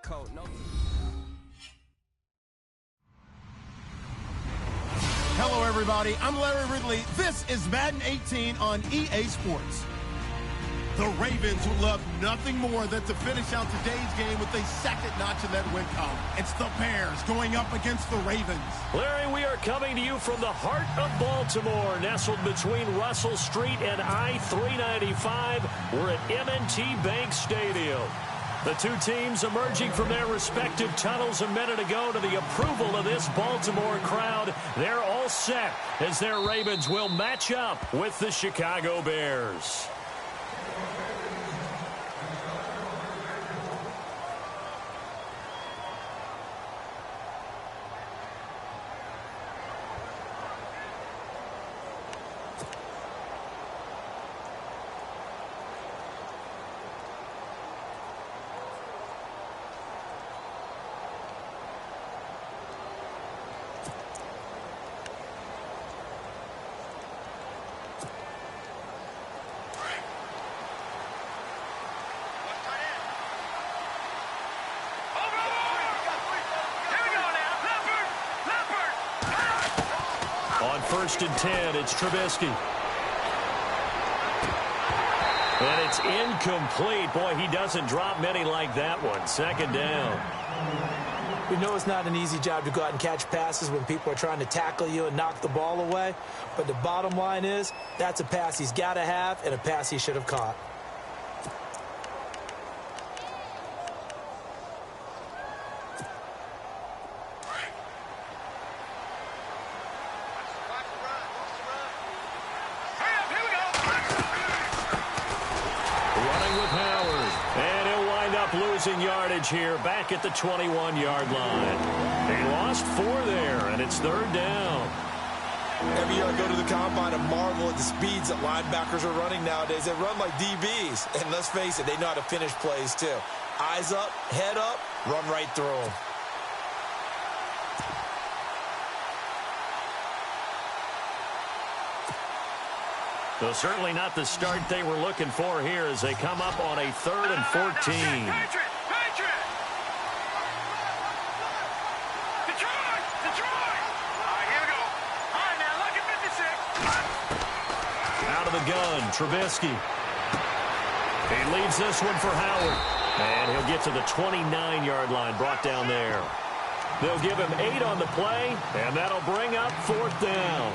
Coat, no. Hello, everybody. I'm Larry Ridley. This is Madden 18 on EA Sports. The Ravens would love nothing more than to finish out today's game with a second notch in that win column. It's the Bears going up against the Ravens. Larry, we are coming to you from the heart of Baltimore, nestled between Russell Street and I-395. We're at M&T Bank Stadium. The two teams emerging from their respective tunnels a minute ago to the approval of this Baltimore crowd. They're all set as their Ravens will match up with the Chicago Bears. First and 10, it's Trubisky. And it's incomplete. Boy, he doesn't drop many like that one. Second down. We know it's not an easy job to go out and catch passes when people are trying to tackle you and knock the ball away. But the bottom line is, that's a pass he's got to have and a pass he should have caught. Losing yardage here back at the 21-yard line. They lost 4 there, and it's third down. Every year I go to the combine and marvel at the speeds that linebackers are running nowadays. They run like DBs, and let's face it, they know how to finish plays too. Eyes up, head up, run right through them. So certainly not the start they were looking for here as they come up on a 3rd and 14. Patriot! Detroit! All right, here we go. All right, now look at 56. Out of the gun, Trubisky. He leaves this one for Howard. And he'll get to the 29-yard line, brought down there. They'll give him 8 on the play, and that'll bring up 4th down.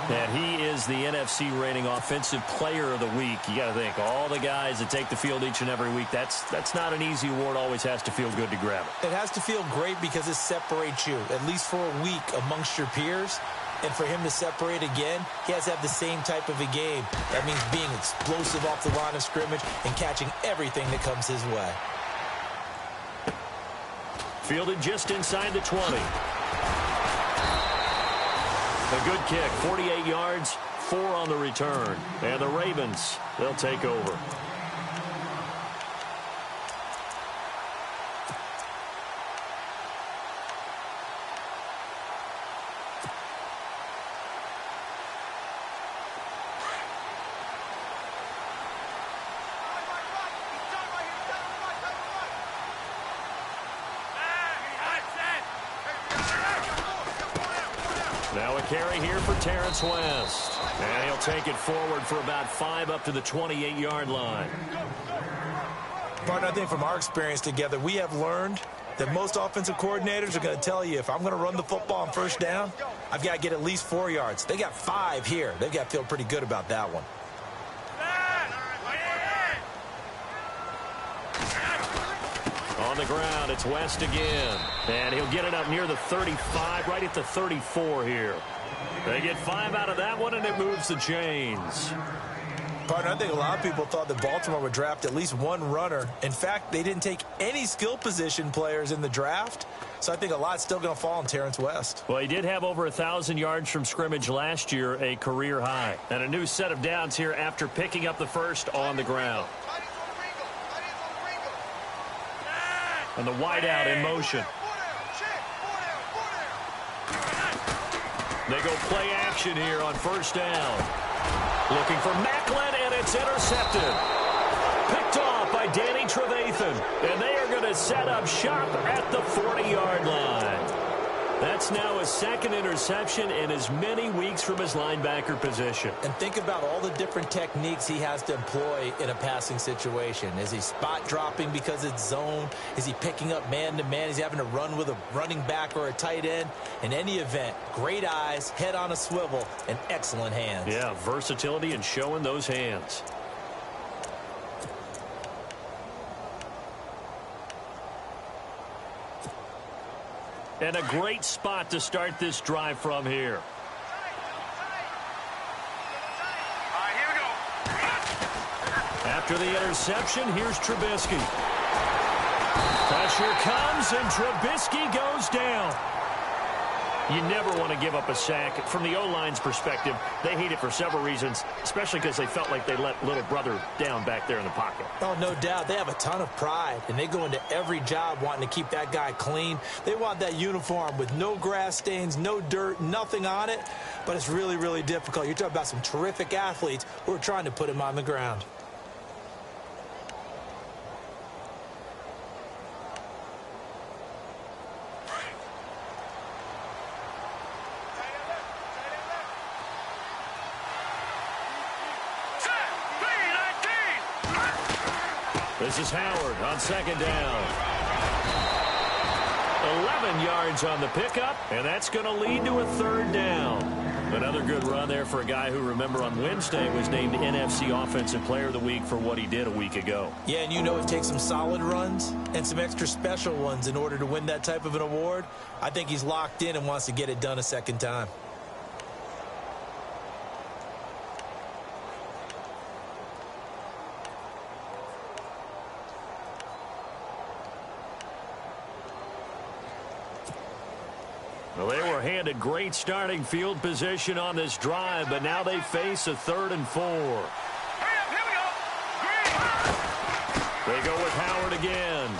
And he is the NFC rating offensive player of the week. You got to think, all the guys that take the field each and every week, that's not an easy award. Always has to feel good to grab it. It has to feel great because it separates you, at least for a week, amongst your peers. And for him to separate again, he has to have the same type of a game. That means being explosive off the line of scrimmage and catching everything that comes his way. Fielded just inside the 20. A good kick, 48 yards, 4 on the return. And the Ravens, they'll take over. Now a carry here for Terrence West. And he'll take it forward for about 5 up to the 28-yard line. Partner, I think from our experience together, we have learned that most offensive coordinators are going to tell you, if I'm going to run the football on first down, I've got to get at least 4 yards. They got 5 here. They've got to feel pretty good about that one. On the ground, it's West again. And he'll get it up near the 35, right at the 34 here. They get 5 out of that one, and it moves the chains. Partner, I think a lot of people thought that Baltimore would draft at least one runner. In fact, they didn't take any skill position players in the draft. So I think a lot's still going to fall on Terrence West. Well, he did have over 1,000 yards from scrimmage last year, a career high. And a new set of downs here after picking up the first on the ground. And the wideout in motion. They go play action here on first down. Looking for Macklin, and it's intercepted. Picked off by Danny Trevathan. And they are going going to set up shop at the 40-yard line. That's now his second interception in as many weeks from his linebacker position. And think about all the different techniques he has to employ in a passing situation. Is he spot dropping because it's zone? Is he picking up man-to-man? Is he having to run with a running back or a tight end? In any event, great eyes, head on a swivel, and excellent hands. Yeah, versatility and showing those hands. And a great spot to start this drive from here. Here we go. After the interception, here's Trubisky. Pressure comes, and Trubisky goes down. You never want to give up a sack. From the O-line's perspective, they hate it for several reasons, especially because they felt like they let little brother down back there in the pocket. Oh, no doubt. They have a ton of pride, and they go into every job wanting to keep that guy clean. They want that uniform with no grass stains, no dirt, nothing on it, but it's really, really difficult. You're talking about some terrific athletes who are trying to put him on the ground. This is Howard on second down. 11 yards on the pickup, and that's going to lead to a third down. Another good run there for a guy who, remember, on Wednesday was named NFC Offensive Player of the Week for what he did a week ago. Yeah, and you know it takes some solid runs and some extra special ones in order to win that type of an award. I think he's locked in and wants to get it done a second time. Well, they were handed great starting field position on this drive, but now they face a 3rd and 4. Hurry up, here we go. Green. They go with Howard again.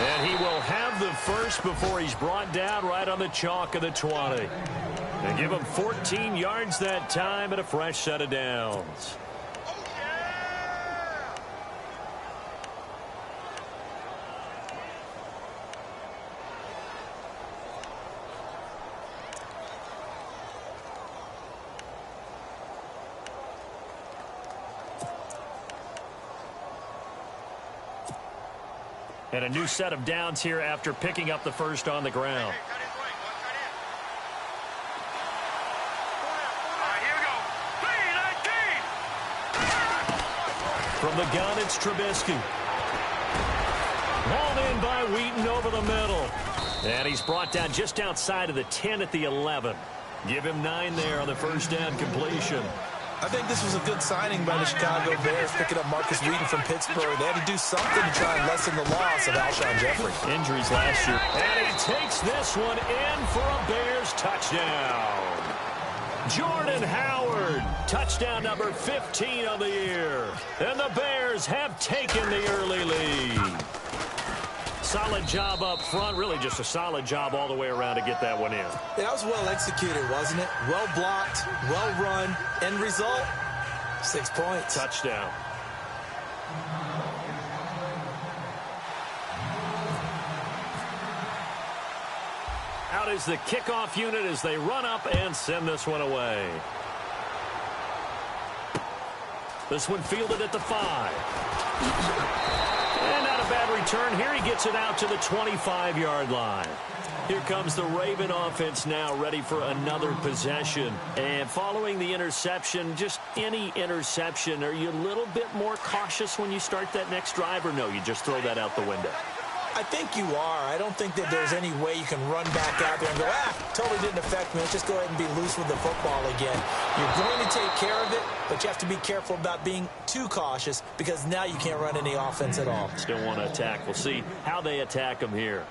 And he will have the first before he's brought down right on the chalk of the 20. They give him 14 yards that time and a fresh set of downs. And a new set of downs here after picking up the first on the ground. From the gun, it's Trubisky. Hauled in by Wheaton over the middle. And he's brought down just outside of the 10 at the 11. Give him 9 there on the first down completion. I think this was a good signing by the Chicago Bears, picking up Marcus Wheaton from Pittsburgh. They had to do something to try and lessen the loss of Alshon Jeffrey. Injuries last year. And he takes this one in for a Bears touchdown. Jordan Howard, touchdown number 15 on the year. And the Bears have taken the early lead. Solid job up front, really just a solid job all the way around to get that one in. Yeah, that was well executed, wasn't it? Well blocked, well run. End result, 6 points. Touchdown. Out is the kickoff unit as they run up and send this one away. This one fielded at the 5. And not a bad return here. He gets it out to the 25-yard line. Here comes the Raven offense now, ready for another possession. And following the interception, just any interception, are you a little bit more cautious when you start that next drive, or no, you just throw that out the window? I think you are. I don't think that there's any way you can run back out there and go, totally didn't affect me. Let's just go ahead and be loose with the football again. You're going to take care of it, but you have to be careful about being too cautious because now you can't run any offense at all. Still want to attack. We'll see how they attack them here.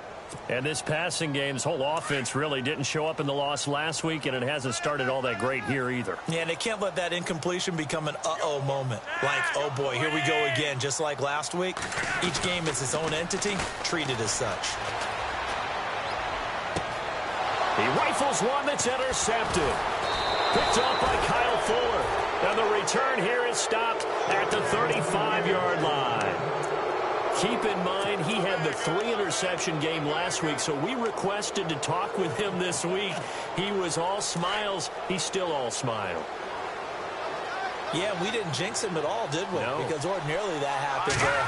And this passing game, this whole offense really didn't show up in the loss last week, and it hasn't started all that great here either. Yeah, and they can't let that incompletion become an uh-oh moment. Like, oh boy, here we go again, just like last week. Each game is its own entity, treated as such. He rifles one that's intercepted. Picked up by Kyle Fuller. And the return here is stopped at the 35-yard line. keep in mind he had the 3-interception game last week, so we requested to talk with him this week. He was all smiles. He's still all smile. Yeah, we didn't jinx him at all, did we? No. Because ordinarily that happens where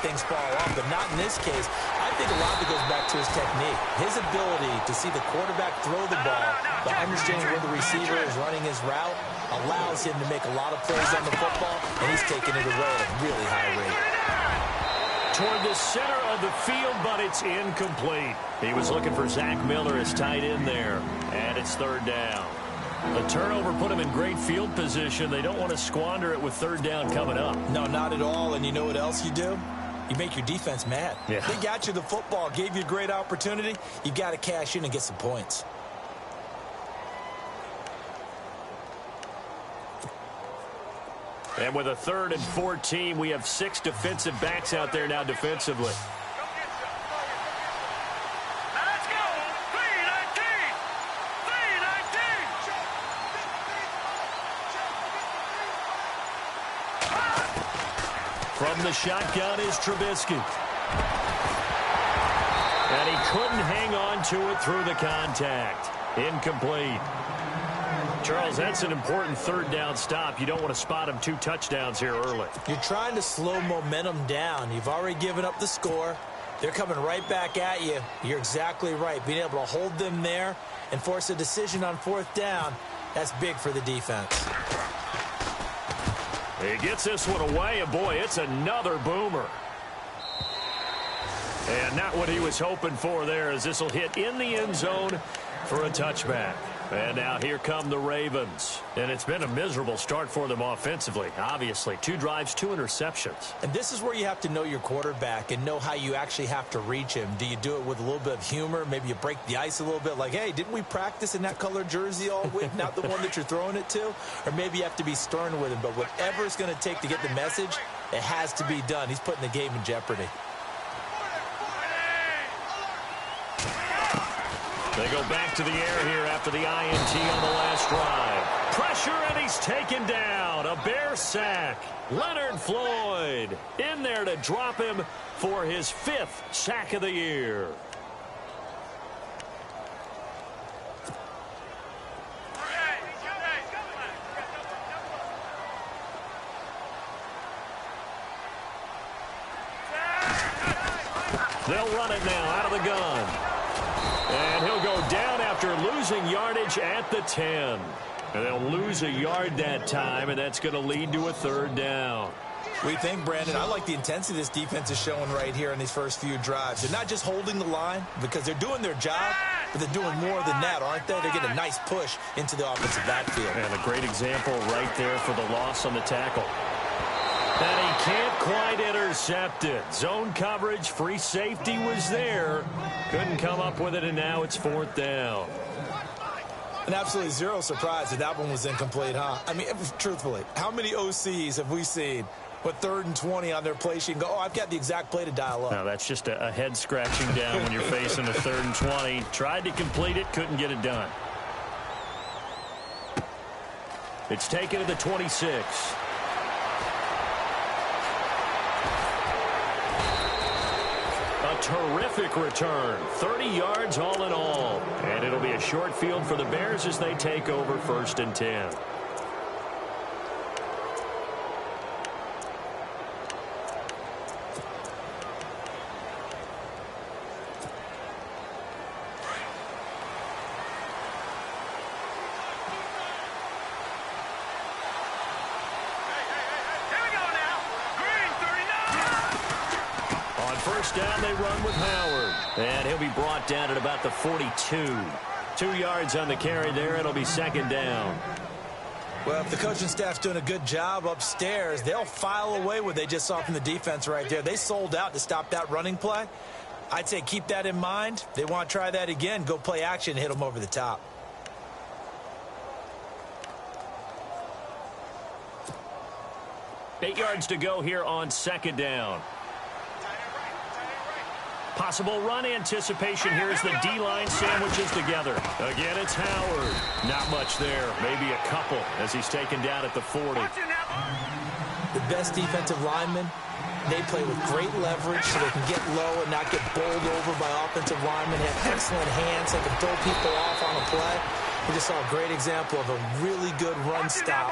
things fall off, but not in this case. I think a lot of it goes back to his technique. His ability to see the quarterback throw the ball, but understanding where the receiver is running his route, allows him to make a lot of plays on the football, and he's taking it away at a really high rate. Toward the center of the field, but it's incomplete. He was looking for Zach Miller as tight end there, and it's third down. The turnover put him in great field position. They don't want to squander it with third down coming up. No, not at all. And you know what else you do? You make your defense mad. Yeah. They got you the football, gave you a great opportunity. You got to cash in and get some points. And with a 3rd and 14, we have 6 defensive backs out there now defensively. From the shotgun is Trubisky. And he couldn't hang on to it through the contact. Incomplete. Charles, that's an important third down stop. You don't want to spot him 2 touchdowns here early. You're trying to slow momentum down. You've already given up the score. They're coming right back at you. You're exactly right. Being able to hold them there and force a decision on 4th down, that's big for the defense. He gets this one away, and boy, it's another boomer. And not what he was hoping for there, as this will hit in the end zone for a touchback. And now here come the Ravens. And it's been a miserable start for them offensively, obviously. 2 drives, 2 interceptions. And this is where you have to know your quarterback and know how you actually have to reach him. Do you do it with a little bit of humor? Maybe you break the ice a little bit, like, hey, didn't we practice in that colored jersey all week, not the one that you're throwing it to? Or maybe you have to be stern with him. But whatever it's going to take to get the message, it has to be done. He's putting the game in jeopardy. They go back to the air here after the INT on the last drive. Pressure, and he's taken down. A Bear sack. Leonard Floyd in there to drop him for his 5th sack of the year. They'll run it now out of the gun. And he'll go down after losing yardage at the 10. And they'll lose a yard that time, and that's going to lead to a 3rd down. We think, Brandon, I like the intensity this defense is showing right here in these first few drives. They're not just holding the line because they're doing their job, but they're doing more than that, aren't they? They're getting a nice push into the offensive backfield. And a great example right there for the loss on the tackle. And he can't quite intercept it. Zone coverage, free safety was there. Couldn't come up with it, and now it's 4th down. And absolutely zero surprise that one was incomplete, huh? I mean, truthfully, how many OCs have we seen with 3rd and 20 on their play sheet and go, oh, I've got the exact play to dial up? No, that's just a head scratching down when you're facing a 3rd and 20. Tried to complete it, couldn't get it done. It's taken to the 26. A terrific return. 30 yards all in all. And it'll be a short field for the Bears as they take over 1st and 10. Down they run with Howard. And he'll be brought down at about the 42. 2 yards on the carry there. It'll be 2nd down. Well, if the coaching staff's doing a good job upstairs, they'll file away what they just saw from the defense right there. They sold out to stop that running play. I'd say keep that in mind. They want to try that again. Go play action and hit them over the top. Eight yards to go here on 2nd down. Possible run anticipation here as the D-line sandwiches together. Again, it's Howard. Not much there. Maybe a couple as he's taken down at the 40. The best defensive lineman They play with great leverage so they can get low and not get bowled over by offensive linemen. They have excellent hands. They can throw people off on a play. We just saw a great example of a really good run stop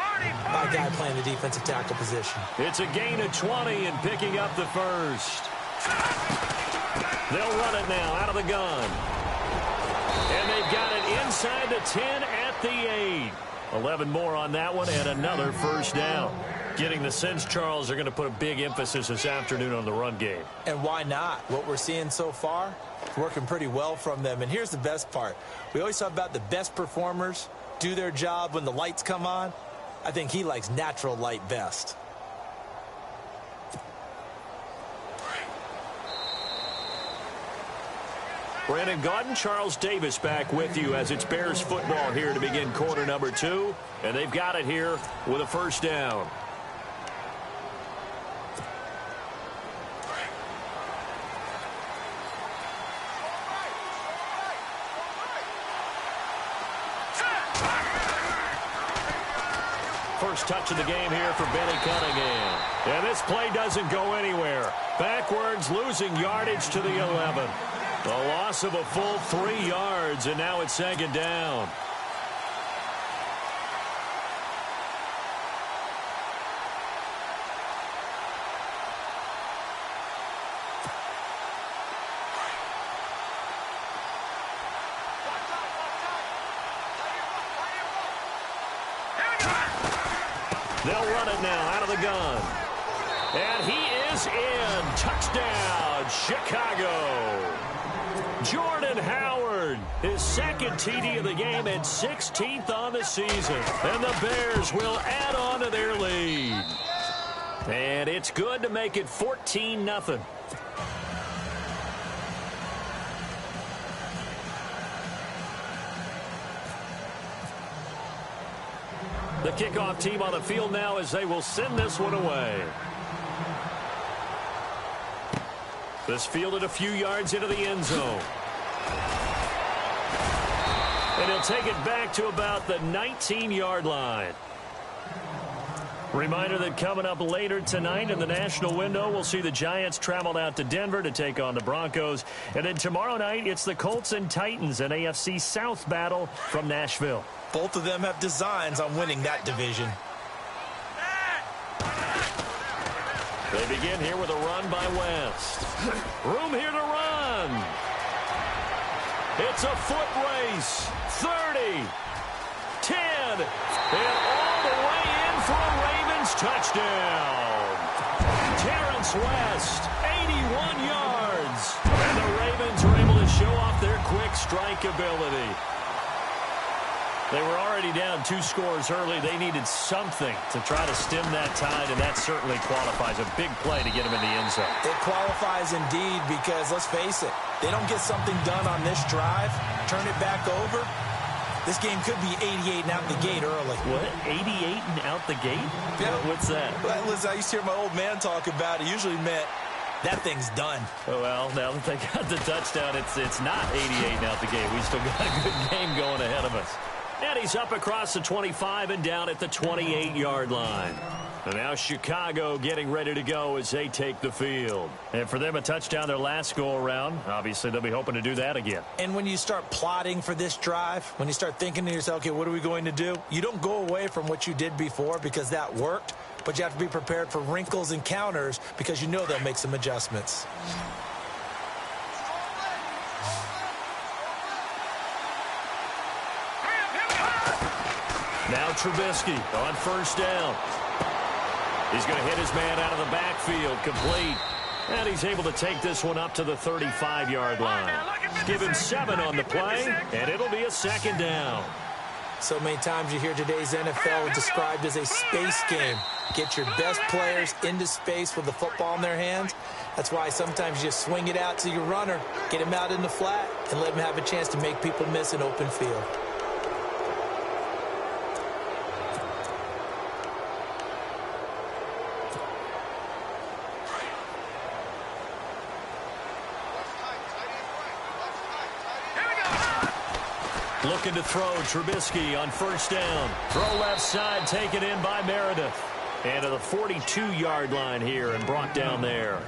by a guy playing the defensive tackle position. It's a gain of 20 and picking up the first. They'll run it now out of the gun. And they've got it inside the 10 at the 8. 11 more on that one and another first down. Getting the sense, Charles, they're going to put a big emphasis this afternoon on the run game. And why not? What we're seeing so far, working pretty well from them. And here's the best part. We always talk about the best performers do their job when the lights come on. I think he likes natural light best. Brandon Gaudin, Charles Davis back with you as it's Bears football here to begin quarter number 2. And they've got it here with a first down. First touch of the game here for Benny Cunningham. And this play doesn't go anywhere. Backwards, losing yardage to the 11. A loss of a full 3 yards, and now it's second down. They'll run it now out of the gun. And he is in. Touchdown, Chicago. Jordan Howard, his second TD of the game and 16th on the season. And the Bears will add on to their lead. And it's good to make it 14-0. The kickoff team on the field now as they will send this one away. This fielded a few yards into the end zone. And he'll take it back to about the 19-yard line. Reminder that coming up later tonight in the national window, we'll see the Giants travel out to Denver to take on the Broncos. And then tomorrow night, it's the Colts and Titans, an AFC South battle from Nashville. Both of them have designs on winning that division. They begin here with a run by West. Room here to run. It's a foot race. 30, 10, and all the way in for a Ravens touchdown. Terrence West, 81 yards. And the Ravens are able to show off their quick strike ability. They were already down 2 scores early. They needed something to try to stem that tide, and that certainly qualifies. A big play to get them in the end zone. It qualifies indeed because, let's face it, they don't get something done on this drive, turn it back over, this game could be 88 and out the gate early. What? 88 and out the gate? Yeah. What's that? Well, listen, I used to hear my old man talk about it. Usually meant that thing's done. Oh, well, now that they got the touchdown, it's not 88 and out the gate. We still got a good game going ahead of us. And he's up across the 25 and down at the 28-yard line. And now Chicago getting ready to go as they take the field. And for them, a touchdown their last go-around. Obviously, they'll be hoping to do that again. And when you start plotting for this drive, when you start thinking to yourself, okay, what are we going to do? You don't go away from what you did before because that worked, but you have to be prepared for wrinkles and counters because you know they'll make some adjustments. Now Trubisky on first down. He's going to hit his man out of the backfield, complete. And he's able to take this one up to the 35-yard line. Give him 7 on the play, and it'll be a second down. So many times you hear today's NFL described as a space game. Get your best players into space with the football in their hands. That's why sometimes you just swing it out to your runner, get him out in the flat, and let him have a chance to make people miss an open field. Looking to throw, Trubisky on first down. Throw left side, taken in by Meredith. And to the 42-yard line here and brought down there.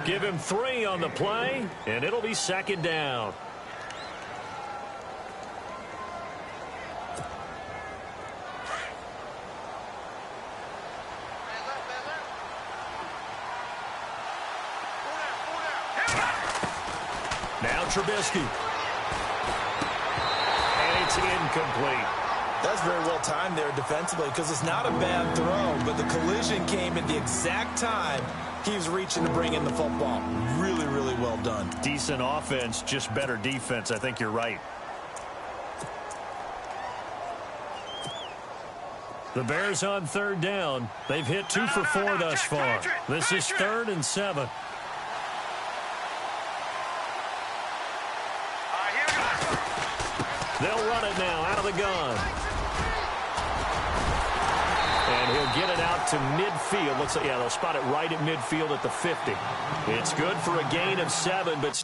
Give him 3 on the play, and it'll be second down. Now Trubisky. And it's incomplete. That's very well timed there defensively because it's not a bad throw, but the collision came at the exact time he was reaching to bring in the football. Really, really well done. Decent offense, just better defense. I think you're right. The Bears on third down. They've hit 2 for 4 thus far. This is 3rd and 7. They'll run it now out of the gun. And he'll get it out to midfield. Looks like, yeah, they'll spot it right at midfield at the 50. It's good for a gain of 7, but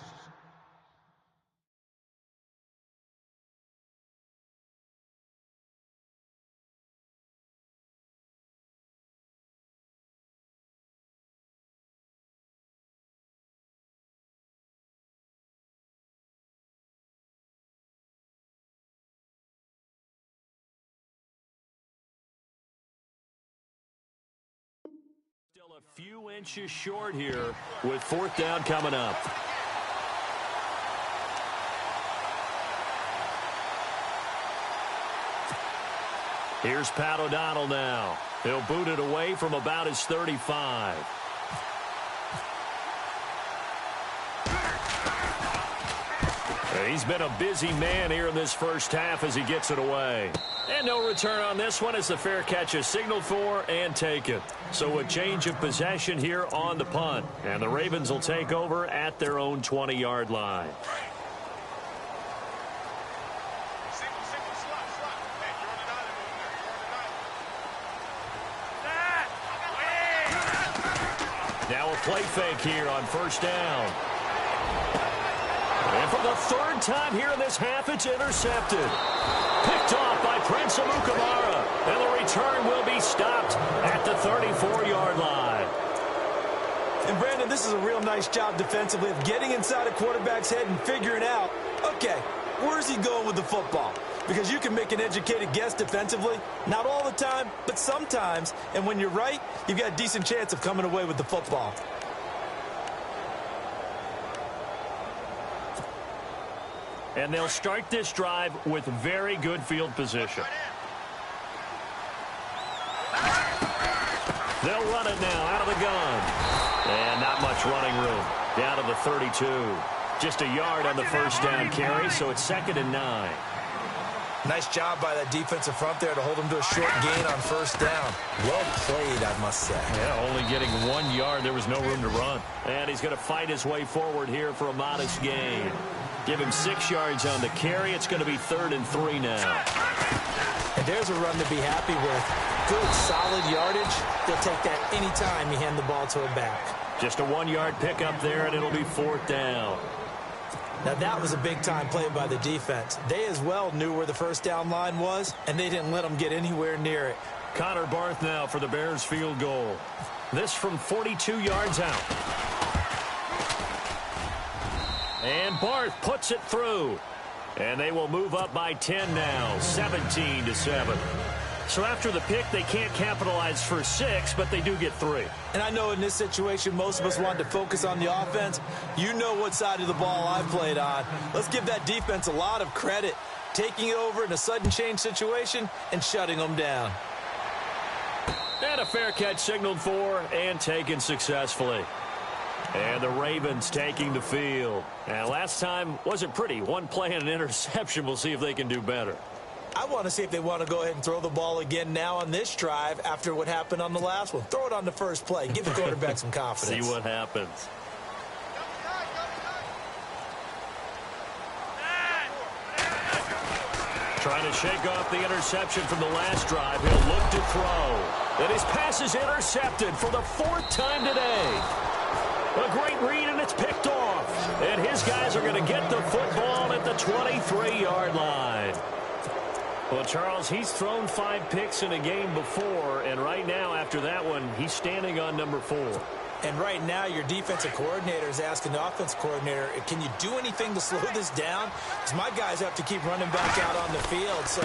still a few inches short here with 4th down coming up. Here's Pat O'Donnell now. He'll boot it away from about his 35. He's been a busy man here in this first half as he gets it away. And no return on this one as the fair catch is signaled for and taken. So a change of possession here on the punt. And the Ravens will take over at their own 20-yard line. Now a play fake here on 1st down. And for the 3rd time here in this half, it's intercepted. Picked off by Prince Amukamara. And the return will be stopped at the 34-yard line. And, Brandon, this is a real nice job defensively of getting inside a quarterback's head and figuring out, okay, where's he going with the football? Because you can make an educated guess defensively. Not all the time, but sometimes. And when you're right, you've got a decent chance of coming away with the football. And they'll start this drive with very good field position. They'll run it now out of the gun. And not much running room. Down to the 32. Just a yard on the 1st down carry, so it's 2nd and 9. Nice job by that defensive front there to hold him to a short gain on 1st down. Well played, I must say. Yeah, only getting 1 yard. There was no room to run. And he's going to fight his way forward here for a modest gain. Give him 6 yards on the carry. It's going to be 3rd and 3 now. And there's a run to be happy with. Good, solid yardage. They'll take that anytime you hand the ball to a back. Just a 1-yard pickup there, and it'll be 4th down. Now, that was a big-time play by the defense. They as well knew where the 1st down line was, and they didn't let them get anywhere near it. Connor Barth now for the Bears field goal. This from 42 yards out. And Barth puts it through. And they will move up by 10 now, 17-7. So after the pick, they can't capitalize for 6, but they do get 3. And I know in this situation, most of us want to focus on the offense. You know what side of the ball I played on. Let's give that defense a lot of credit, taking it over in a sudden change situation and shutting them down. And a fair catch signaled for and taken successfully. And the Ravens taking the field. And last time wasn't pretty. 1 play and an interception. We'll see if they can do better. I want to see if they want to go ahead and throw the ball again now on this drive after what happened on the last one. Throw it on the first play. Give the quarterback some confidence. See what happens. Trying to shake off the interception from the last drive. He'll look to throw. And his pass is intercepted for the 4th time today. A great read, and it's picked off. And his guys are going to get the football at the 23-yard line. Well, Charles, he's thrown 5 picks in a game before, and right now, after that one, he's standing on number 4. And right now, your defensive coordinator is asking the offensive coordinator, can you do anything to slow this down? Because my guys have to keep running back out on the field. So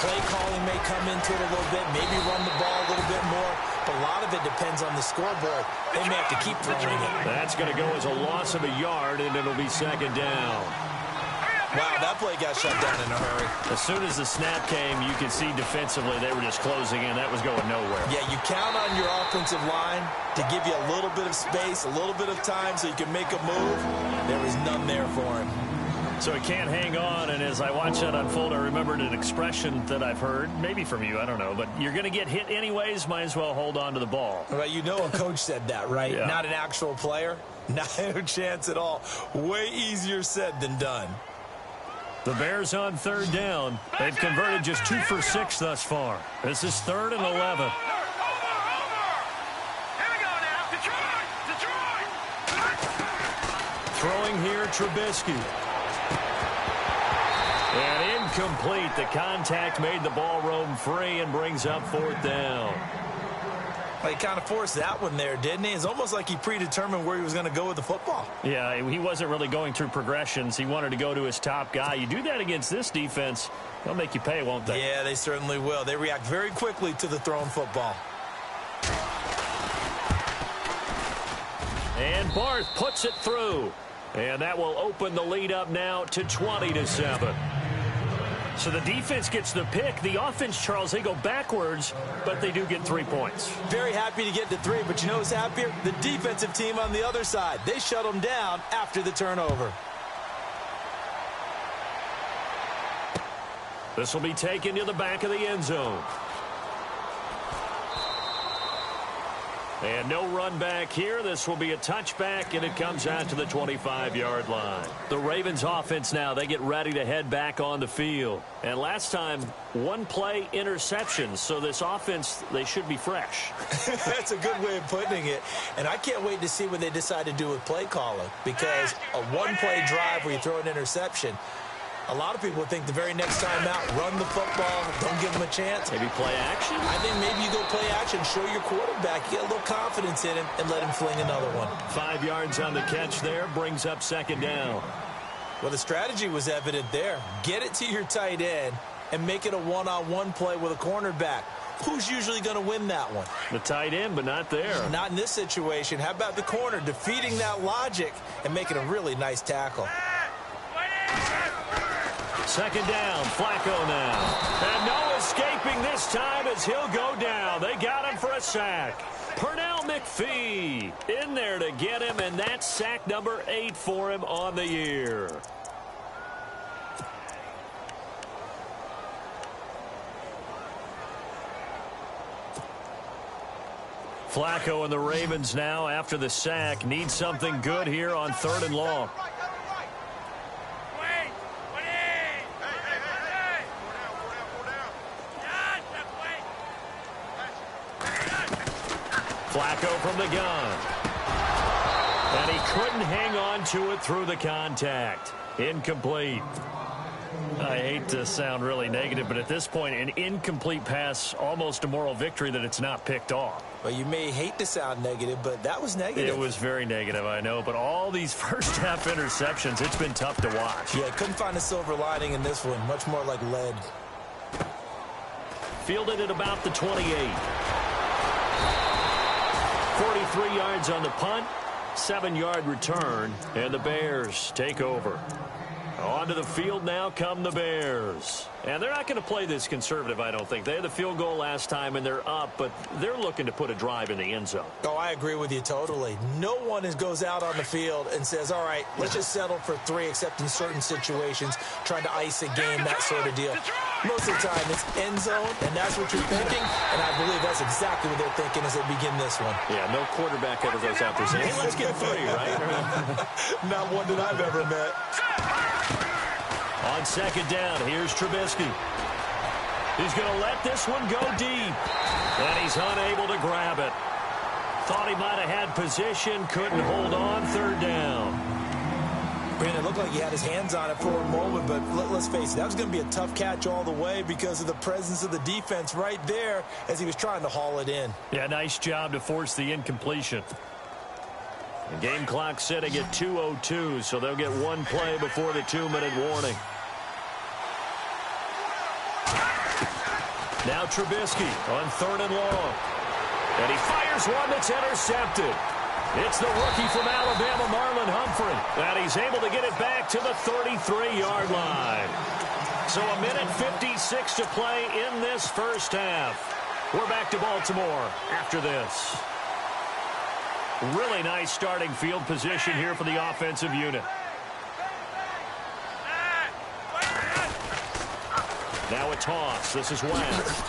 play calling may come into it a little bit, maybe run the ball a little bit more. But a lot of it depends on the scoreboard. They may have to keep throwing it. That's going to go as a loss of a yard, and it'll be 2nd down. Wow, that play got shut down in a hurry. As soon as the snap came, you could see defensively they were just closing in. That was going nowhere. Yeah, you count on your offensive line to give you a little bit of space, a little bit of time so you can make a move. There was none there for him. So he can't hang on, and as I watch that unfold, I remembered an expression that I've heard, maybe from you, I don't know, but you're going to get hit anyways, might as well hold on to the ball. Well, you know a coach said that, right? Yeah. Not an actual player. Not a chance at all. Way easier said than done. The Bears on 3rd down. They've converted just 2 for 6 thus far. This is 3rd and 11. Over. Here we go now. Detroit. Throwing here, Trubisky. And incomplete. The contact made the ball roam free and brings up 4th down. Well, he kind of forced that one there, didn't he? It's almost like he predetermined where he was going to go with the football. Yeah, he wasn't really going through progressions. He wanted to go to his top guy. You do that against this defense, they'll make you pay, won't they? Yeah, they certainly will. They react very quickly to the thrown football. And Barth puts it through. And that will open the lead up now to 20-7. So the defense gets the pick. The offense, Charles, they go backwards, but they do get 3 points. Very happy to get to 3, but you know who's happier? The defensive team on the other side. They shut them down after the turnover. This will be taken to the back of the end zone. And no run back here. This will be a touchback, and it comes out to the 25-yard line. The Ravens offense now, they get ready to head back on the field. And last time, 1-play interceptions. So this offense, they should be fresh. That's a good way of putting it. And I can't wait to see what they decide to do with play calling. Because a 1-play drive where you throw an interception, a lot of people think the very next time out, run the football, don't give them a chance. Maybe play action? I think maybe you go play action, show your quarterback, you get a little confidence in him, and let him fling another one. 5 yards on the catch there, brings up 2nd down. Well, the strategy was evident there. Get it to your tight end and make it a one-on-one play with a cornerback. Who's usually going to win that one? The tight end, but not there. Not in this situation. How about the corner defeating that logic and making a really nice tackle? 2nd down, Flacco now. And no escaping this time as he'll go down. They got him for a sack. Pernell McPhee in there to get him, and that's sack number 8 for him on the year. Flacco and the Ravens now, after the sack, need something good here on 3rd and long. Flacco from the gun. And he couldn't hang on to it through the contact. Incomplete. I hate to sound really negative, but at this point, an incomplete pass, almost a moral victory that it's not picked off. Well, you may hate to sound negative, but that was negative. It was very negative, I know. But all these first-half interceptions, it's been tough to watch. Yeah, couldn't find a silver lining in this one. Much more like lead. Fielded at about the 28. 43 yards on the punt, 7-yard return, and the Bears take over. Onto the field now come the Bears. And they're not going to play this conservative, I don't think. They had the field goal last time, and they're up, but they're looking to put a drive in the end zone. Oh, I agree with you totally. No one goes out on the field and says, all right, let's just settle for 3, except in certain situations, trying to ice a game, that sort of deal. Most of the time, it's end zone, and that's what you're thinking, and I believe that's exactly what they're thinking as they begin this one. Yeah, no quarterback ever goes out there saying, hey, let's get 3, right? Not one that I've ever met. On 2nd down, here's Trubisky. He's going to let this one go deep. And he's unable to grab it. Thought he might have had position, couldn't hold on, 3rd down. And it looked like he had his hands on it for a moment, but let's face it, that was going to be a tough catch all the way because of the presence of the defense right there as he was trying to haul it in. Yeah, nice job to force the incompletion. The game clock sitting at 2:02, so they'll get one play before the 2-minute warning. Now Trubisky on 3rd and long. And he fires one that's intercepted. It's the rookie from Alabama, Marlon Humphrey. And he's able to get it back to the 33-yard line. So 1:56 to play in this first half. We're back to Baltimore after this. Really nice starting field position here for the offensive unit. Now a toss. This is West.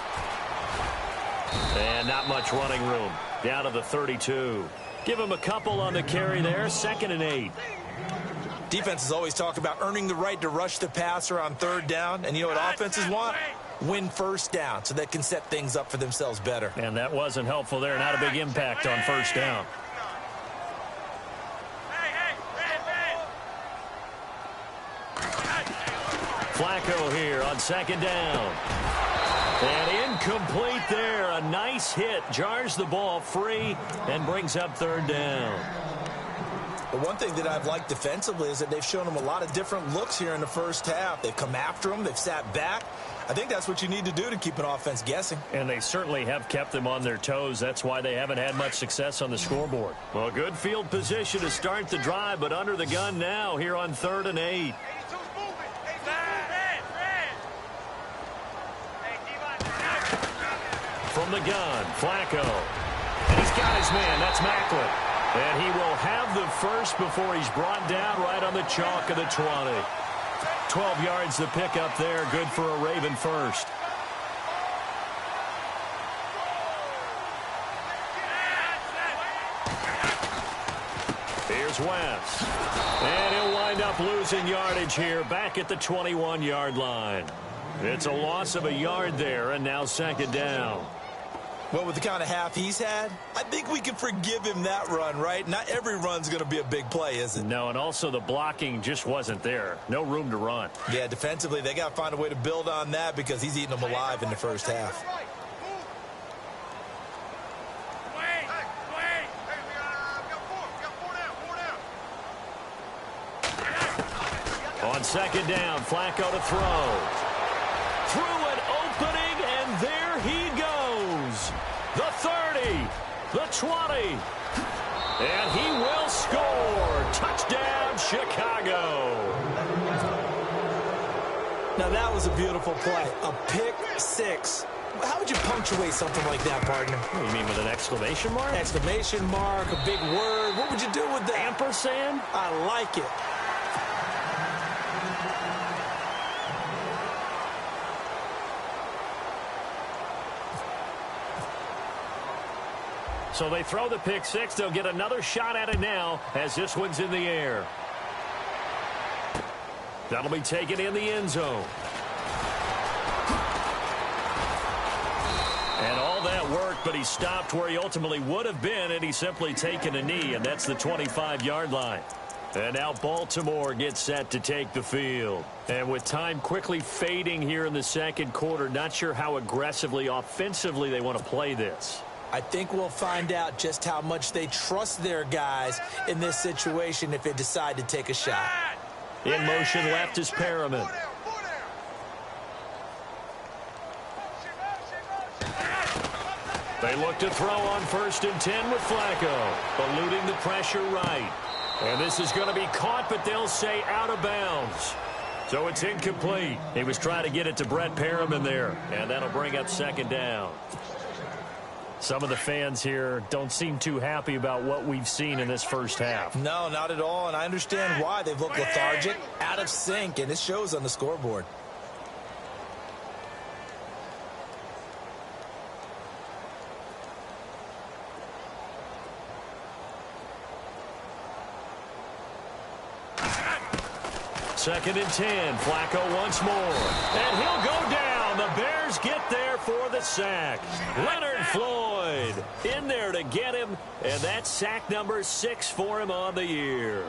And not much running room. Down to the 32. Give him a couple on the carry there. 2nd and 8. Defenses always talk about earning the right to rush the passer on 3rd down. And you know what offenses want? Win 1st down so they can set things up for themselves better. And that wasn't helpful there. Not a big impact on 1st down. Flacco here on 2nd down. And incomplete there. A nice hit. Jars the ball free and brings up 3rd down. The one thing that I've liked defensively is that they've shown them a lot of different looks here in the first half. They've come after them. They've sat back. I think that's what you need to do to keep an offense guessing. And they certainly have kept them on their toes. That's why they haven't had much success on the scoreboard. Well, good field position to start the drive, but under the gun now here on 3rd and 8. From the gun, Flacco. And he's got his man. That's Macklin. And he will have the first before he's brought down right on the chalk of the 20. 12 yards to pick up there. Good for a Raven first. Here's West. And he'll wind up losing yardage here back at the 21-yard line. It's a loss of a yard there, and now 2nd down. Well, with the kind of half he's had, I think we can forgive him that run, right? Not every run's going to be a big play, is it? No, and also the blocking just wasn't there. No room to run. Yeah, defensively, they got to find a way to build on that because he's eating them alive in the first half. On 2nd down, Flacco to throw. Through an opening, and there he goes. The 30, the 20, and he will score. Touchdown, Chicago. Now, that was a beautiful play. A pick six. How would you punctuate something like that, partner? What do you mean, with an exclamation mark? Exclamation mark, a big word. What would you do with that? Ampersand? I like it. So they throw the pick six. They'll get another shot at it now as this one's in the air. That'll be taken in the end zone. And all that worked, but he stopped where he ultimately would have been, and he's simply taken a knee, and that's the 25-yard line. And now Baltimore gets set to take the field. And with time quickly fading here in the second quarter, not sure how aggressively, offensively they want to play this. I think we'll find out just how much they trust their guys in this situation if they decide to take a shot. In motion left is Perriman. They look to throw on 1st and 10 with Flacco, eluding the pressure right. And this is going to be caught, but they'll say out of bounds. So it's incomplete. He was trying to get it to Brett Perriman there, and that'll bring up 2nd down. Some of the fans here don't seem too happy about what we've seen in this first half. No, not at all, and I understand why. They've looked lethargic, out of sync, and it shows on the scoreboard. Second and 10. Flacco once more. And he'll go down. The Bears get there for the sack. Leonard Floyd in there to get him. And that's sack number 6 for him on the year.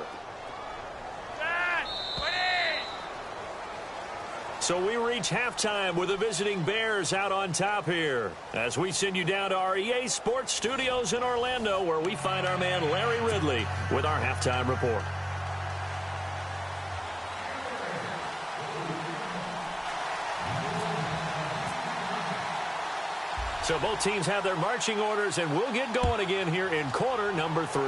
So we reach halftime with the visiting Bears out on top here as we send you down to our EA Sports Studios in Orlando, where we find our man Larry Ridley with our halftime report. So both teams have their marching orders, and we'll get going again here in quarter number 3.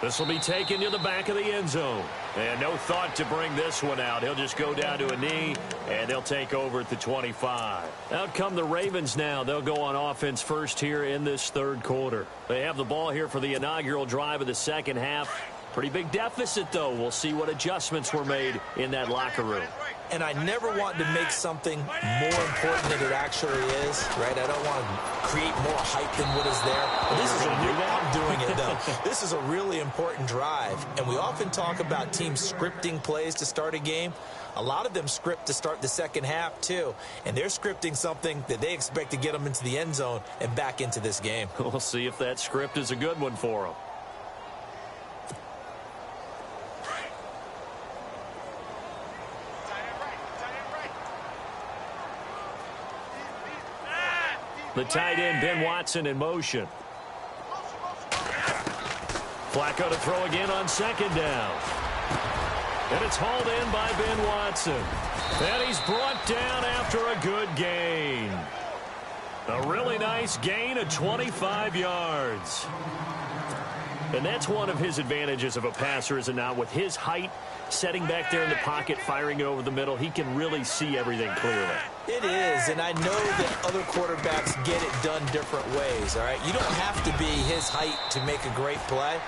This will be taken to the back of the end zone. And no thought to bring this one out. He'll just go down to a knee, and they'll take over at the 25. Out come the Ravens now. They'll go on offense first here in this third quarter. They have the ball here for the inaugural drive of the second half. Pretty big deficit, though. We'll see what adjustments were made in that locker room. And I never want to make something more important than it actually is, right? I don't want to create more hype than what is there. But this is I'm doing it, though. This is a really important drive. And we often talk about teams scripting plays to start a game. A lot of them script to start the second half, too. And they're scripting something that they expect to get them into the end zone and back into this game. We'll see if that script is a good one for them. The tight end, Ben Watson, in motion. Flacco to throw again on second down. And it's hauled in by Ben Watson. And he's brought down after a good gain. A really nice gain of 25 yards. And that's one of his advantages of a passer, is it not? With his height, setting back there in the pocket, firing it over the middle, he can really see everything clearly. It is, and I know that other quarterbacks get it done different ways, all right? You don't have to be his height to make a great play,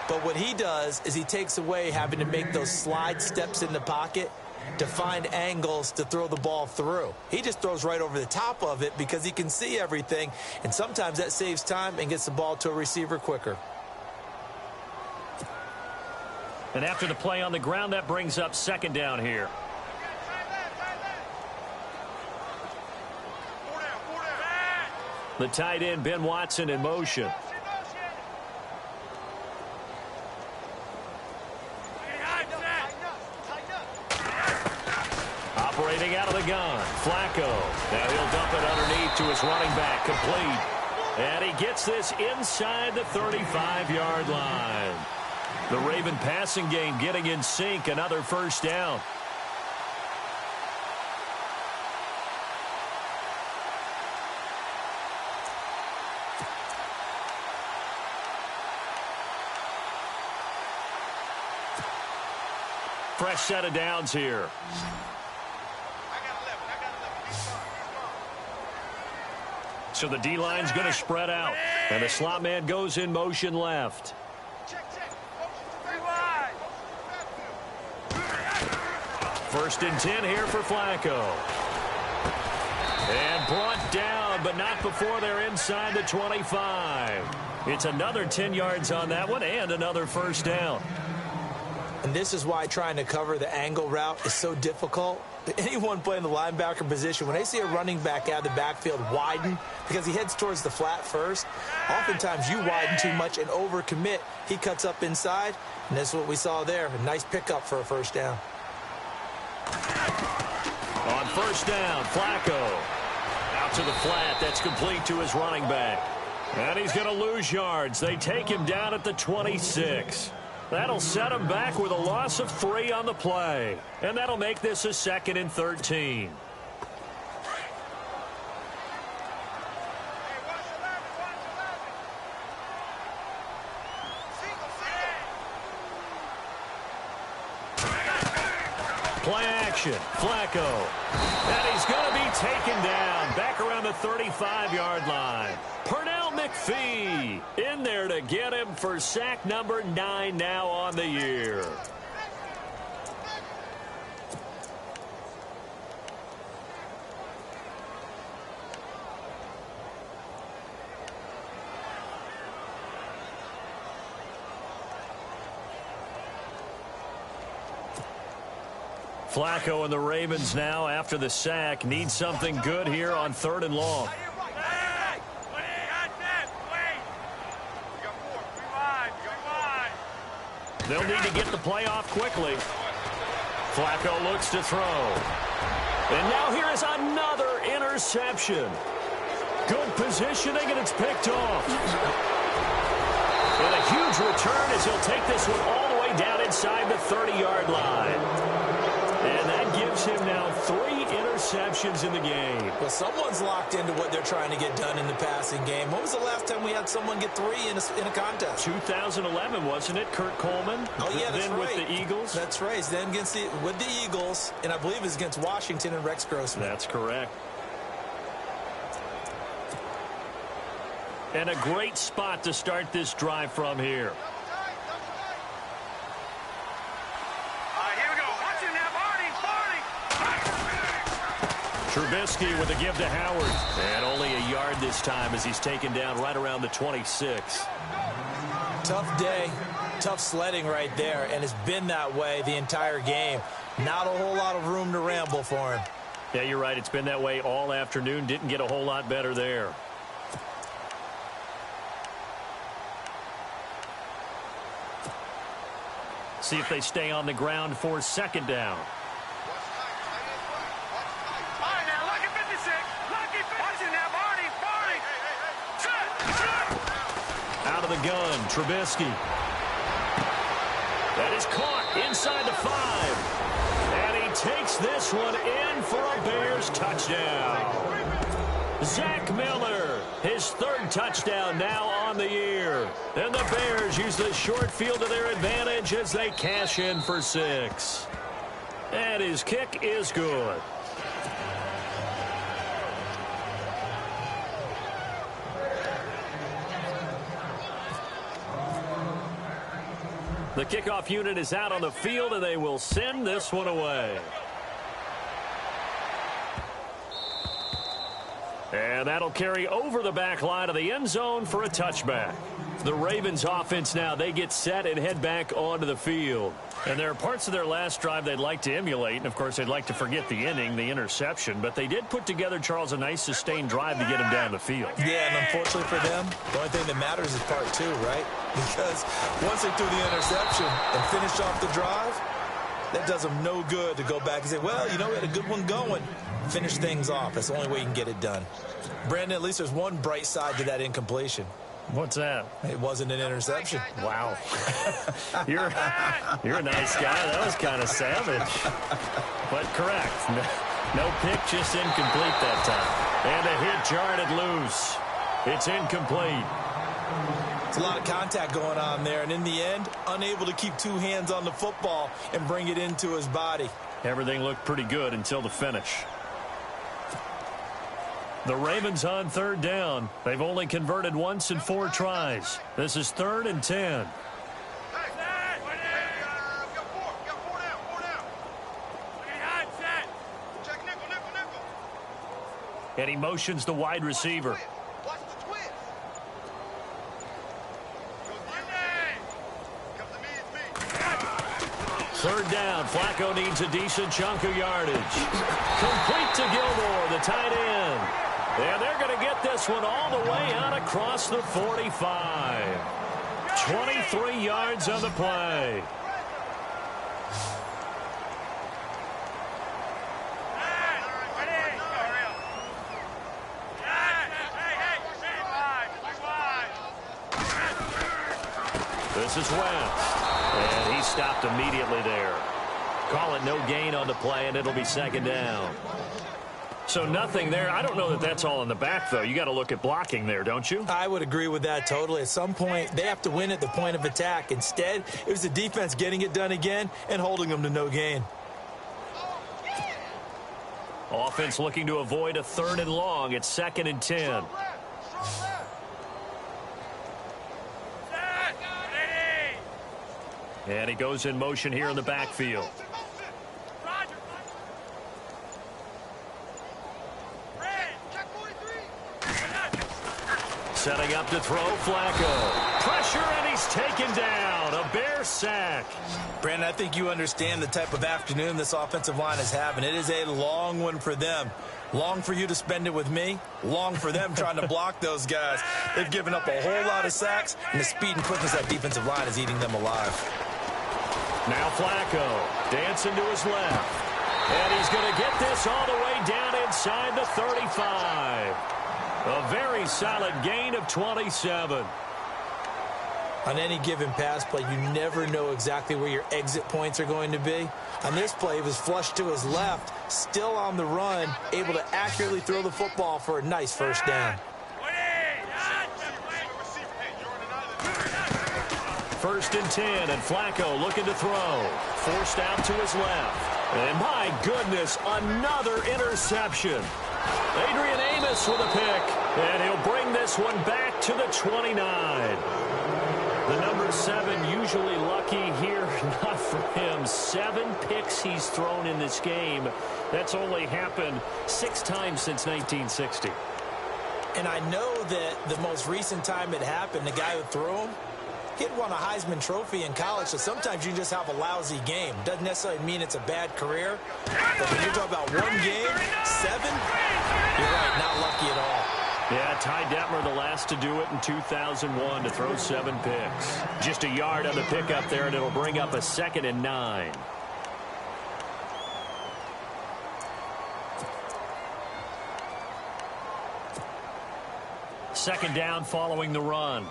but what he does is he takes away having to make those slide steps in the pocket to find angles to throw the ball through. He just throws right over the top of it because he can see everything, and sometimes that saves time and gets the ball to a receiver quicker. And after the play on the ground, that brings up second down here. The tight end, Ben Watson, in motion. Operating out of the gun, Flacco. Now he'll dump it underneath to his running back, complete. And he gets this inside the 35-yard line. The Raven passing game getting in sync, another first down. Fresh set of downs here. So the D-line's going to spread out. And the slot man goes in motion left. First and 10 here for Flacco. And brought down, but not before they're inside the 25. It's another 10 yards on that one and another first down. And this is why trying to cover the angle route is so difficult. Anyone playing the linebacker position, when they see a running back out of the backfield widen because he heads towards the flat first, oftentimes you widen too much and overcommit. He cuts up inside, and that's what we saw there. A nice pickup for a first down. On first down, Flacco. Out to the flat. That's complete to his running back. And he's going to lose yards. They take him down at the 26. That'll set him back with a loss of 3 on the play. And that'll make this a 2nd and 13. Play action, Flacco. And he's going to be taken down back around the 35-yard line. Pernell McPhee in there to get him for sack number 9 now on the year. Flacco and the Ravens now, after the sack, need something good here on 3rd and long. They'll need to get the play off quickly. Flacco looks to throw. And now here is another interception. Good positioning, and it's picked off. And a huge return as he'll take this one all the way down inside the 30-yard line. And that gives him now 3 interceptions in the game. Well, someone's locked into what they're trying to get done in the passing game. When was the last time we had someone get 3 in a contest? 2011, wasn't it, Kurt Coleman? Oh, yeah, that's then right. With the Eagles? That's right. Then with the Eagles, and I believe it's against Washington and Rex Grossman. That's correct. And a great spot to start this drive from here. Here we go. Watch it now, Barney. Trubisky with a give to Howard. And only a yard this time as he's taken down right around the 26. Tough day, tough sledding right there, and it's been that way the entire game. Not a whole lot of room to ramble for him. Yeah, you're right. It's been that way all afternoon. Didn't get a whole lot better there. See if they stay on the ground for second down. All right, now, lucky 56. Lucky 56. Watch it now, Barney. Out of the gun, Trubisky. That is caught inside the 5. And he takes this one in for a Bears touchdown. Zach Miller, his 3rd touchdown now on the year. And the Bears use the short field to their advantage as they cash in for 6. And his kick is good. The kickoff unit is out on the field, and they will send this one away. And that'll carry over the back line of the end zone for a touchback. The Ravens offense now, they get set and head back onto the field. And there are parts of their last drive they'd like to emulate. And, of course, they'd like to forget the inning, the interception. But they did put together, Charles, a nice sustained drive to get him down the field. Yeah, and unfortunately for them, the only thing that matters is part 2, right? Because once they threw the interception and finished off the drive, that does them no good to go back and say, well, you know, we had a good one going. Finish things off. That's the only way you can get it done. Brandon, at least there's one bright side to that incompletion. What's that? It wasn't an interception. Wow. You're a nice guy. That was kind of savage. But correct. No pick, just incomplete that time. And a hit jarred it loose. It's incomplete. It's a lot of contact going on there, and in the end, unable to keep 2 hands on the football and bring it into his body. Everything looked pretty good until the finish. The Ravens on 3rd down. They've only converted once in 4 tries. This is 3rd and 10. And he motions the wide receiver. Third down. Flacco needs a decent chunk of yardage. Complete to Gilmore, the tight end. And they're going to get this one all the way out across the 45. 23 yards on the play. This is Wentz. And he stopped immediately there. Call it no gain on the play, and it'll be second down. So nothing there. I don't know that that's all in the back, though. You got to look at blocking there, don't you? I would agree with that totally. At some point, they have to win at the point of attack. Instead, it was the defense getting it done again and holding them to no gain. Offense looking to avoid a 3rd and long. It's 2nd and 10. And he goes in motion here in the backfield. Setting up to throw, Flacco. Pressure, and he's taken down. A Bear sack. Brandon, I think you understand the type of afternoon this offensive line is having. It is a long one for them. Long for you to spend it with me. Long for them trying to block those guys. They've given up a whole lot of sacks, and the speed and quickness of that defensive line is eating them alive. Now Flacco dancing to his left. And he's going to get this all the way down inside the 35. A very solid gain of 27. On any given pass play, you never know exactly where your exit points are going to be. On this play, he was flushed to his left, still on the run, able to accurately throw the football for a nice first down. First and 10, and Flacco looking to throw. Forced out to his left. And my goodness, another interception. Adrian Amos with a pick, and he'll bring this one back to the 29. The number 7 usually lucky here, not for him. 7 picks he's thrown in this game. That's only happened 6 times since 1960. And I know that the most recent time it happened, the guy who threw him, he'd won a Heisman Trophy in college, so sometimes you just have a lousy game. Doesn't necessarily mean it's a bad career. But when you're talking about one game, 7, you're right, not lucky at all. Yeah, Ty Detmer, the last to do it in 2001, to throw 7 picks. Just a yard on the pickup there, and it'll bring up a 2nd and 9. Second down following the run.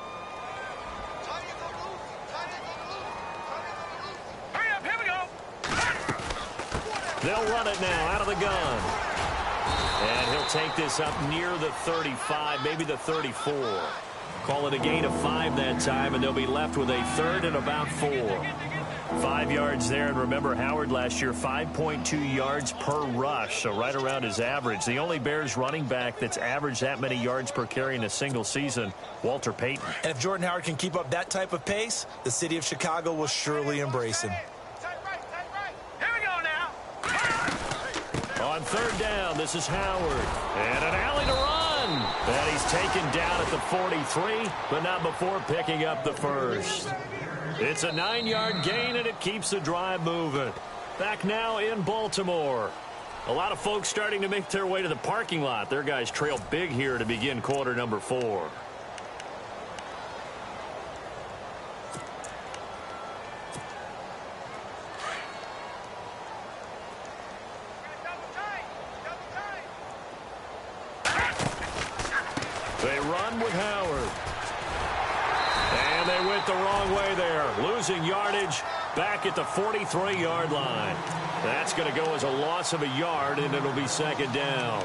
They'll run it now out of the gun. And he'll take this up near the 35, maybe the 34. Call it a gain of 5 that time, and they'll be left with a 3rd and about 4. 5 yards there, and remember Howard last year, 5.2 yards per rush, so right around his average. The only Bears running back that's averaged that many yards per carry in a single season, Walter Payton. And if Jordan Howard can keep up that type of pace, the city of Chicago will surely embrace him. On 3rd down, this is Howard. And an alley to run. And he's taken down at the 43, but not before picking up the 1st. It's a 9-yard gain, and it keeps the drive moving. Back now in Baltimore. A lot of folks starting to make their way to the parking lot. Their guys trail big here to begin quarter number 4. They run with Howard. And they went the wrong way there. Losing yardage back at the 43-yard line. That's going to go as a loss of a yard, and it'll be 2nd down.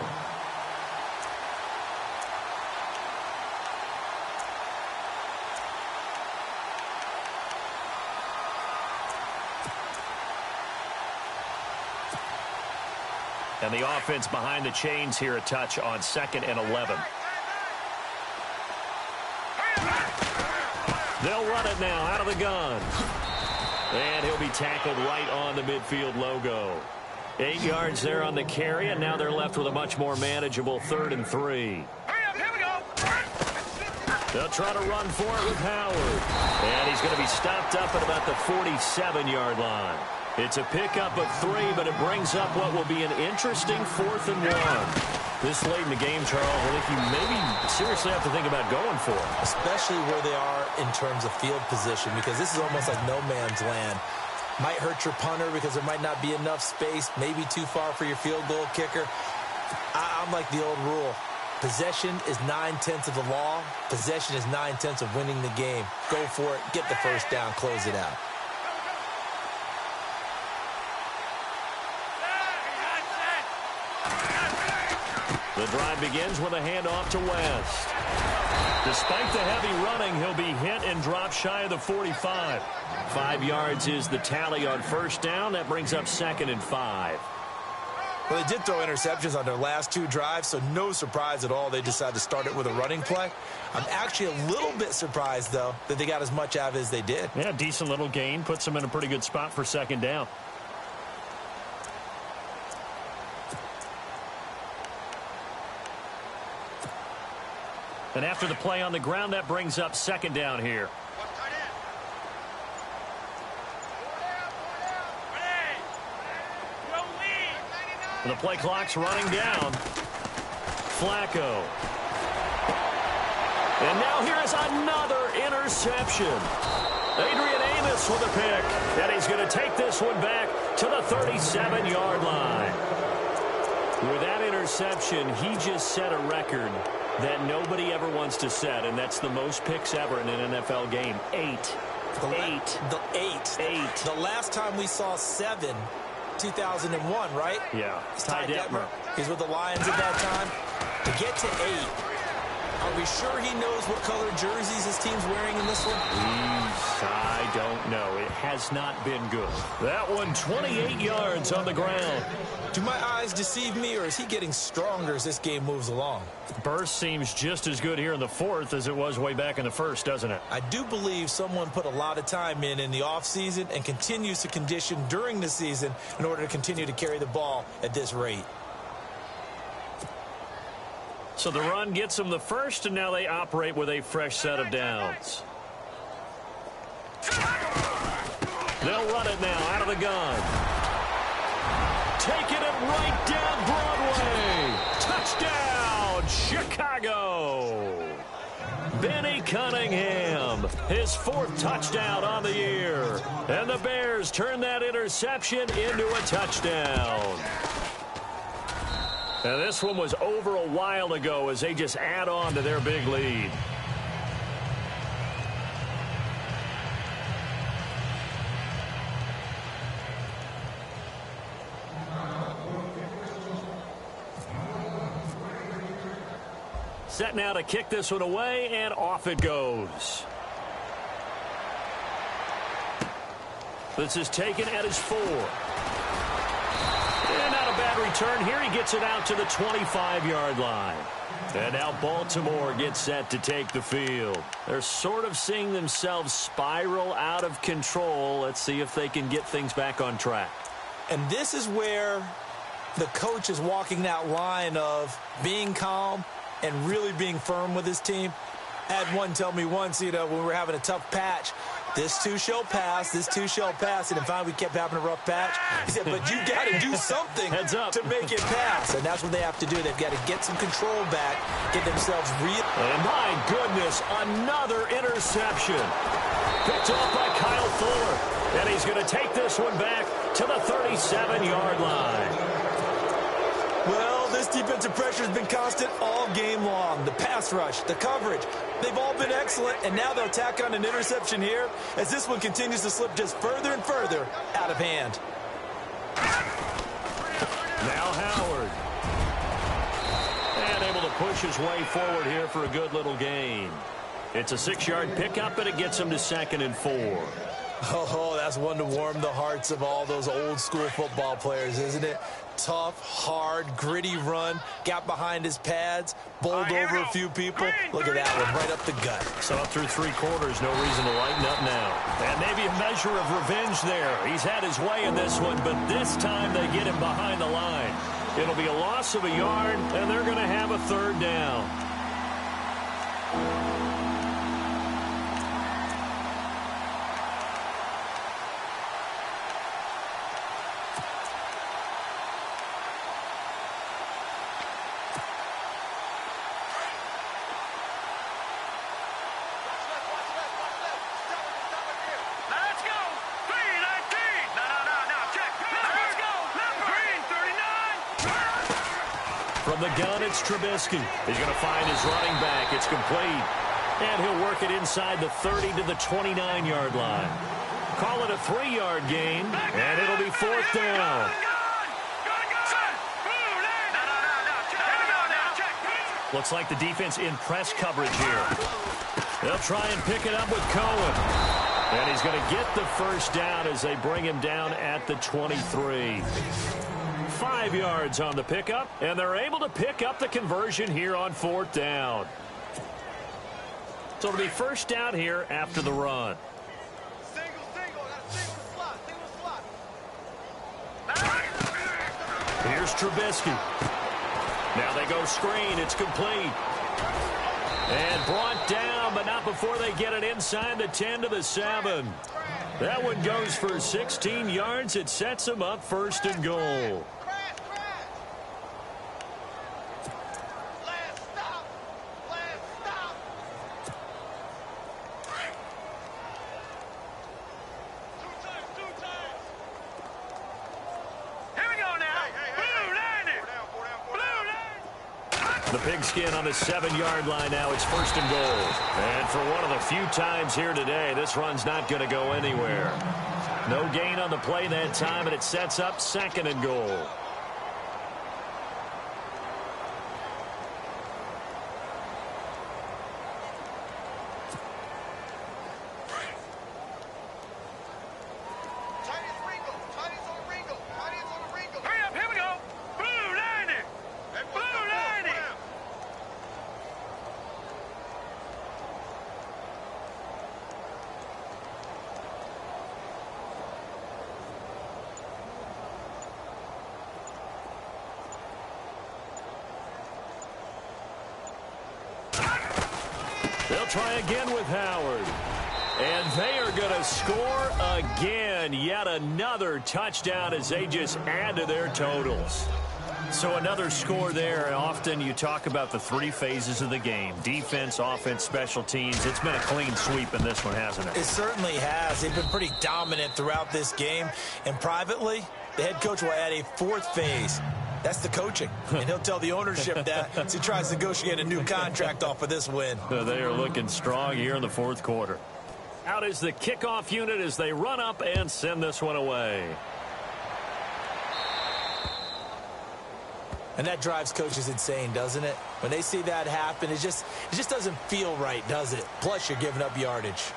And the offense behind the chains here a touch on 2nd and 11. They'll run it now out of the gun. And he'll be tackled right on the midfield logo. 8 yards there on the carry, and now they're left with a much more manageable 3rd and 3. They'll try to run for it with Howard. And he's going to be stopped up at about the 47-yard line. It's a pickup of 3, but it brings up what will be an interesting 4th and 1. This late in the game, Charles, I think you maybe seriously have to think about going for it. Especially where they are in terms of field position, because this is almost like no man's land. Might hurt your punter because there might not be enough space, maybe too far for your field goal kicker. I'm like the old rule. Possession is 9/10 of the law. Possession is 9/10 of winning the game. Go for it, get the first down, close it out. The drive begins with a handoff to West. Despite the heavy running, he'll be hit and dropped shy of the 45. 5 yards is the tally on 1st down. That brings up 2nd and 5. Well, they did throw interceptions on their last 2 drives, so no surprise at all they decided to start it with a running play. I'm actually a little bit surprised, though, that they got as much out of it as they did. Yeah, decent little gain. Puts them in a pretty good spot for 2nd down. And after the play on the ground, that brings up 2nd down here. The play clock's running down. Flacco. And now here's another interception. Adrian Jameis with a pick. And he's going to take this one back to the 37-yard line. With that interception, he just set a record that nobody ever wants to set, and that's the most picks ever in an NFL game. 8. The last time we saw 7, 2001, right? Yeah. Ty Detmer. He's with the Lions at that time. To get to 8, are we sure he knows what color jerseys his team's wearing in this one? I don't know. It has not been good. That one, 28 yards on the ground. Do my eyes deceive me, or is he getting stronger as this game moves along? Burst seems just as good here in the fourth as it was way back in the first, doesn't it? I do believe someone put a lot of time in the offseason and continues to condition during the season in order to continue to carry the ball at this rate. So the run gets them the first, and now they operate with a fresh set of downs. They'll run it now out of the gun. Taking it right down Broadway. Touchdown, Chicago. Benny Cunningham, his 4th touchdown on the year. And the Bears turn that interception into a touchdown. And this one was over a while ago as they just add on to their big lead. Set now to kick this one away, and off it goes. This is taken at his 4. And not a bad return here. He gets it out to the 25-yard line. And now Baltimore gets set to take the field. They're sort of seeing themselves spiral out of control. Let's see if they can get things back on track. And this is where the coach is walking that line of being calm and really being firm with his team. I had one tell me once, when we were having a tough patch, this too shall pass, this too shall pass. And finally we kept having a rough patch. He said, but you got to do something Heads up. to make it pass. And that's what they have to do. They've got to get some control back, get themselves real. And my goodness, another interception. Picked off by Kyle Fuller. And he's going to take this one back to the 37-yard line. Well, this defensive pressure has been constant all game long. The pass rush, the coverage, they've all been excellent, and now they'll tack on an interception here as this one continues to slip just further and further out of hand. Now Howard. And able to push his way forward here for a good little gain. It's a 6-yard pickup, and it gets him to 2nd and 4. Oh, that's one to warm the hearts of all those old-school football players, isn't it? Tough, hard, gritty run. Got behind his pads, bowled over a few people. Look at that one, right up the gut. So up through 3 quarters, no reason to lighten up now. And maybe a measure of revenge there. He's had his way in this one, but this time they get him behind the line. It'll be a loss of a yard, and they're going to have a 3rd down. From the gun, it's Trubisky. He's going to find his running back. It's complete. And he'll work it inside the 30 to the 29-yard line. Call it a 3-yard gain, and it'll be 4th down. Looks like the defense in press coverage here. They'll try and pick it up with Cohen. And he's going to get the 1st down as they bring him down at the 23. 5 yards on the pickup, and they're able to pick up the conversion here on 4th down. So it'll be 1st down here after the run. Here's Trubisky. Now they go screen. It's complete. And brought down, but not before they get it inside the 10 to the 7. That one goes for 16 yards. It sets them up 1st and goal. The pigskin on the 7-yard line now. It's 1st and goal. And for one of the few times here today, this run's not going to go anywhere. No gain on the play that time, and it sets up 2nd and goal. They'll try again with Howard. And they are going to score again. Yet another touchdown as they just add to their totals. So another score there. Often you talk about the 3 phases of the game. Defense, offense, special teams. It's been a clean sweep in this one, hasn't it? It certainly has. They've been pretty dominant throughout this game. And privately, the head coach will add a 4th phase. That's the coaching. And he'll tell the ownership that as he tries to negotiate a new contract off of this win. They are looking strong here in the 4th quarter. Out is the kickoff unit as they run up and send this one away. And that drives coaches insane, doesn't it? When they see that happen, it just doesn't feel right, does it? Plus, you're giving up yardage.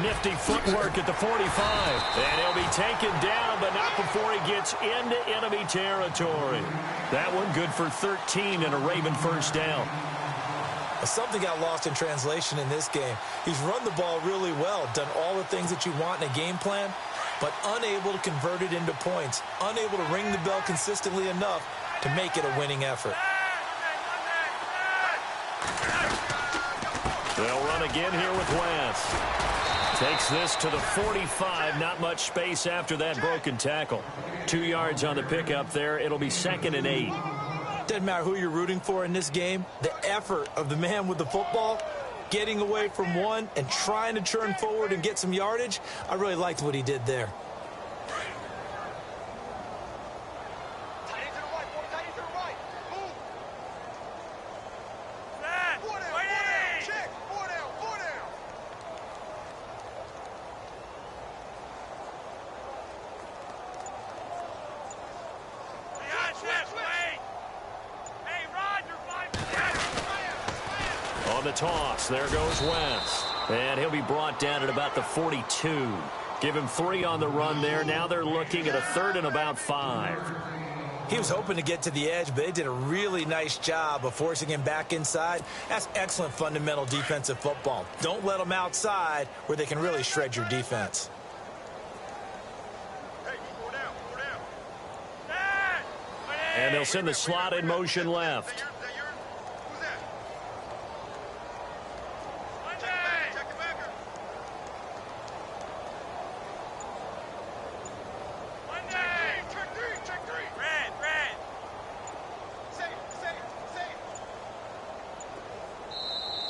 Nifty footwork at the 45. And he'll be taken down, but not before he gets into enemy territory. That one good for 13 and a Raven 1st down. Something got lost in translation in this game. He's run the ball really well, done all the things that you want in a game plan, but unable to convert it into points, unable to ring the bell consistently enough to make it a winning effort. They'll run again here with Wentz. Takes this to the 45. Not much space after that broken tackle. 2 yards on the pickup there. It'll be 2nd and 8. Doesn't matter who you're rooting for in this game. The effort of the man with the football, getting away from one and trying to turn forward and get some yardage, I really liked what he did there. On the toss, there goes Wentz. And he'll be brought down at about the 42. Give him 3 on the run there. Now they're looking at a 3rd and about 5. He was hoping to get to the edge, but they did a really nice job of forcing him back inside. That's excellent fundamental defensive football. Don't let them outside where they can really shred your defense. And they'll send the slot in motion left.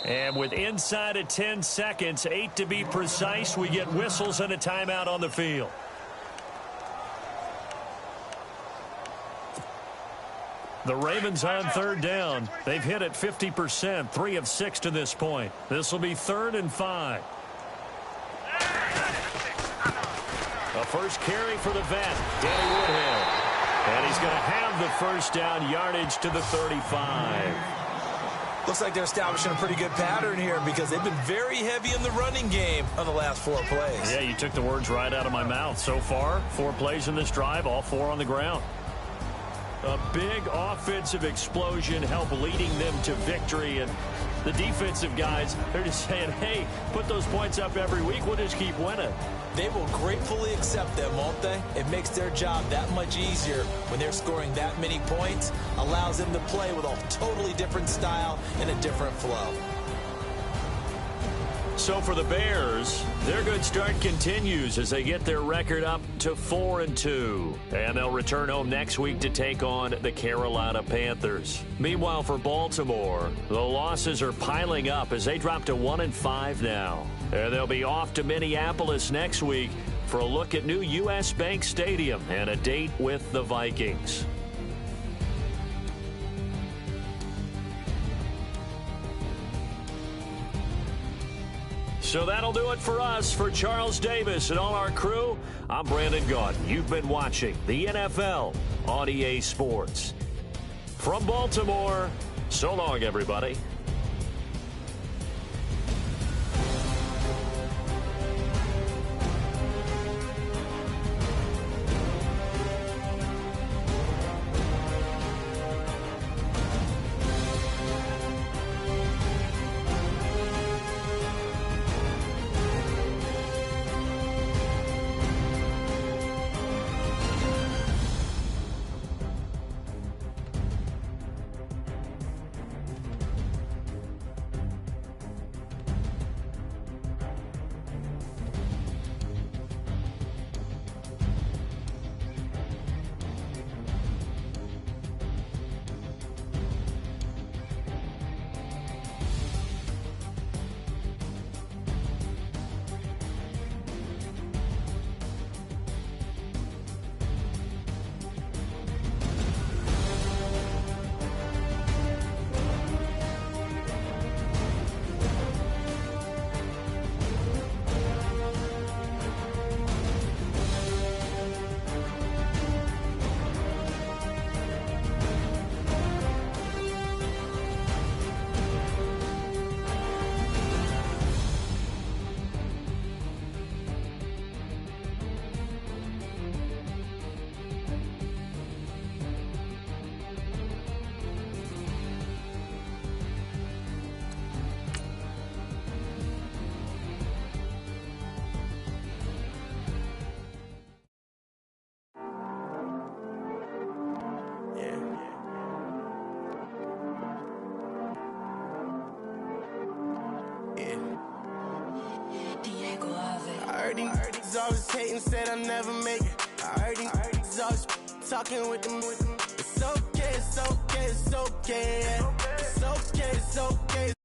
And with inside of 10 seconds, 8 to be precise, we get whistles and a timeout on the field. The Ravens on 3rd down. They've hit it 50%, 3 of 6 to this point. This will be 3rd and 5. A first carry for the vet, Danny Woodhead. And he's going to have the 1st down, yardage to the 35. Looks like they're establishing a pretty good pattern here because they've been very heavy in the running game on the last 4 plays. Yeah, you took the words right out of my mouth. So far, 4 plays in this drive, all 4 on the ground. A big offensive explosion helped leading them to victory. And the defensive guys, they're just saying, hey, put those points up every week. We'll just keep winning. They will gratefully accept them, won't they? It makes their job that much easier when they're scoring that many points. Allows them to play with a totally different style and a different flow. So for the Bears, their good start continues as they get their record up to 4-2. And they'll return home next week to take on the Carolina Panthers. Meanwhile, for Baltimore, the losses are piling up as they drop to 1-5 now. And they'll be off to Minneapolis next week for a look at new U.S. Bank Stadium and a date with the Vikings. So that'll do it for us. For Charles Davis and all our crew, I'm Brandon Gaudin. You've been watching the NFL on EA Sports. From Baltimore, so long, everybody. These always hating, said I'll never make it. I heard these always talking with them. It's okay, it's okay, it's okay. It's okay, it's okay.